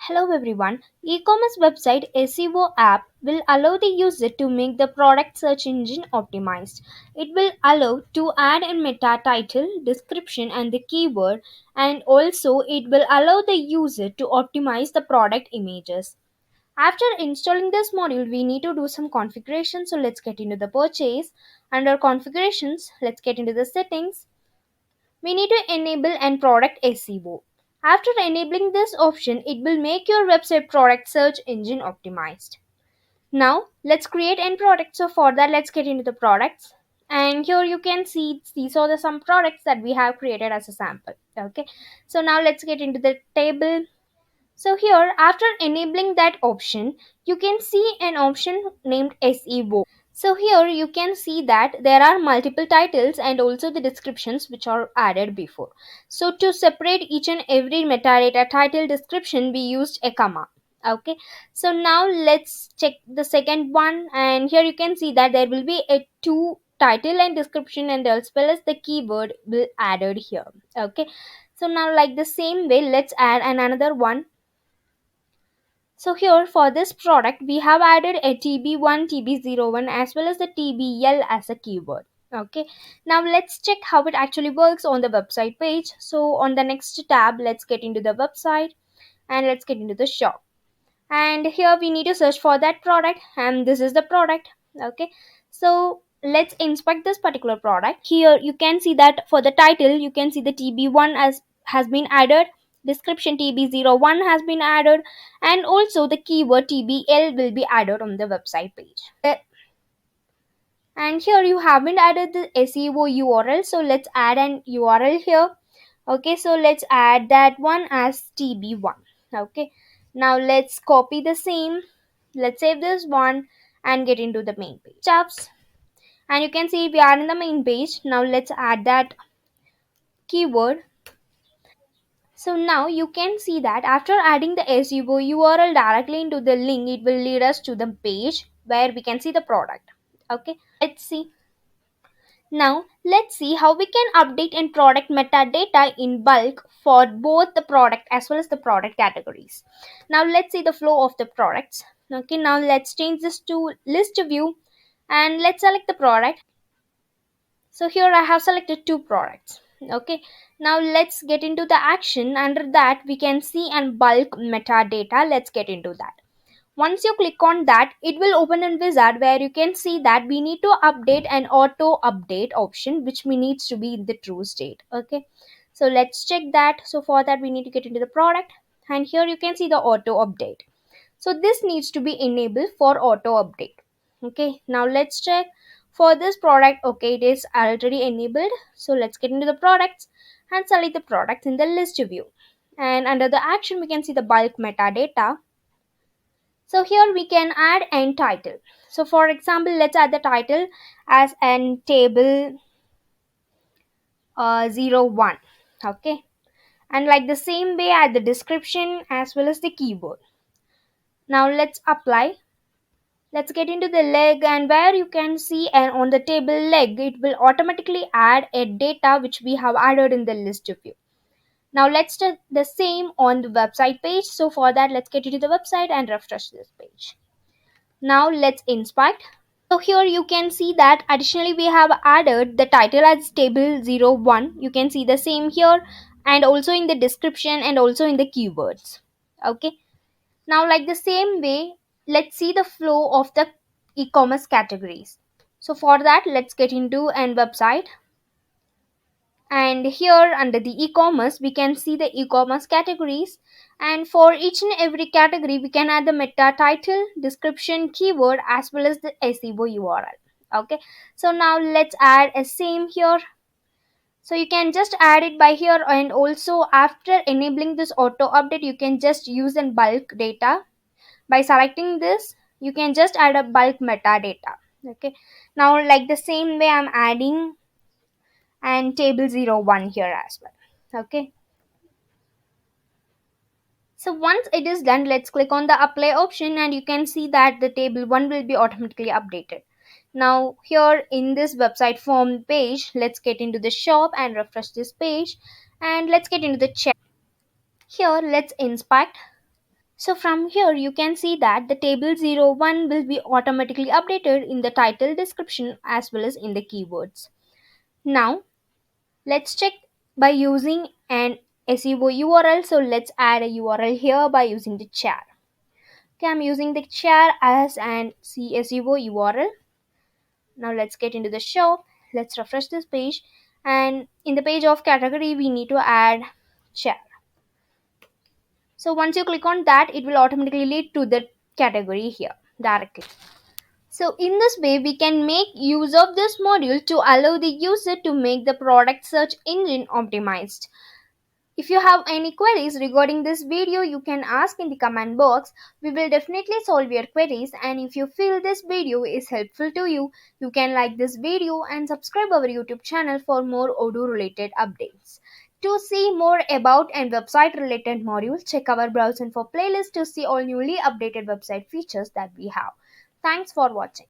Hello everyone. E-commerce website SEO app will allow the user to make the product search engine optimized. It will allow to add a meta title, description and the keyword, and also it will allow the user to optimize the product images. After installing this module, we need to do some configuration. So let's get into the purchase. Under configurations, let's get into the settings. We need to enable and product SEO. After enabling this option, it will make your website product search engine optimized. Now, let's create end product. So for that, let's get into the products. And here you can see these are the some products that we have created as a sample. Okay. So now let's get into the table. So here, after enabling that option, you can see an option named SEO. So here you can see that there are multiple titles and also the descriptions which are added before. So to separate each and every metadata title description, we used a comma. Okay. So now let's check the second one, and here you can see that there will be a two title and description and as well as the keyword will added here. Okay. So now like the same way, let's add another one. So here for this product, we have added a TB1, TB01 as well as the TBL as a keyword. Okay. Now let's check how it actually works on the website page. So on the next tab, let's get into the website and let's get into the shop. And here we need to search for that product and this is the product. Okay. So let's inspect this particular product. Here you can see that for the title, you can see the TB1 as has been added, description TB01 has been added, and also the keyword TBL will be added on the website page. And here you haven't added the SEO URL, so let's add an URL here. Okay, so let's add that one as TB1. Okay, now let's copy the same. Let's save this one and get into the main page. Steps, and you can see we are in the main page. Now let's add that keyword. So now you can see that after adding the SEO URL directly into the link, it will lead us to the page where we can see the product. Okay, let's see. Now, let's see how we can update in product metadata in bulk for both the product as well as the product categories. Now, let's see the flow of the products. Okay, now let's change this to list view and let's select the product. So here I have selected two products. Okay, now let's get into the action. Under that, we can see and bulk metadata. Let's get into that. Once you click on that, it will open in wizard where you can see that we need to update an auto update option which needs to be in the true state. Okay, so let's check that. So for that we need to get into the product and here you can see the auto update. So this needs to be enabled for auto update. Okay, now let's check for this product. Okay, it is already enabled. So let's get into the products and select the products in the list view. And under the action we can see the bulk metadata. So here we can add end title. So for example, let's add the title as an table 01. Okay. And like the same way add the description as well as the keyword. Now let's apply. Let's get into the leg and where you can see and on the table leg, it will automatically add a data which we have added in the list view. Now let's do the same on the website page. So for that, let's get into the website and refresh this page. Now let's inspect. So here you can see that additionally we have added the title as table 01. You can see the same here and also in the description and also in the keywords. Okay. Now like the same way, let's see the flow of the e-commerce categories. So for that, let's get into an website. And here under the e-commerce we can see the e-commerce categories, and for each and every category we can add the meta title, description, keyword as well as the SEO URL. Okay, so now let's add a same here. So you can just add it by here, and also after enabling this auto update you can just use in bulk data. By selecting this you can just add a bulk metadata. Okay, now like the same way I'm adding and table 01 here as well. Okay, so once it is done, let's click on the apply option and you can see that the table 1 will be automatically updated. Now here in this website form page, let's get into the shop and refresh this page and let's get into the check. Here let's inspect. So from here you can see that the table 01 will be automatically updated in the title, description as well as in the keywords. Now let's check by using an SEO URL. So let's add a URL here by using the char. Okay, I'm using the char as an SEO URL. Now let's get into the shop. Let's refresh this page, and in the page of category we need to add char. So once you click on that, it will automatically lead to the category here directly. So in this way, we can make use of this module to allow the user to make the product search engine optimized. If you have any queries regarding this video, you can ask in the comment box. We will definitely solve your queries, and if you feel this video is helpful to you, you can like this video and subscribe our YouTube channel for more Odoo related updates. To see more about and website related modules, check our browser for playlist to see all newly updated website features that we have. Thanks for watching.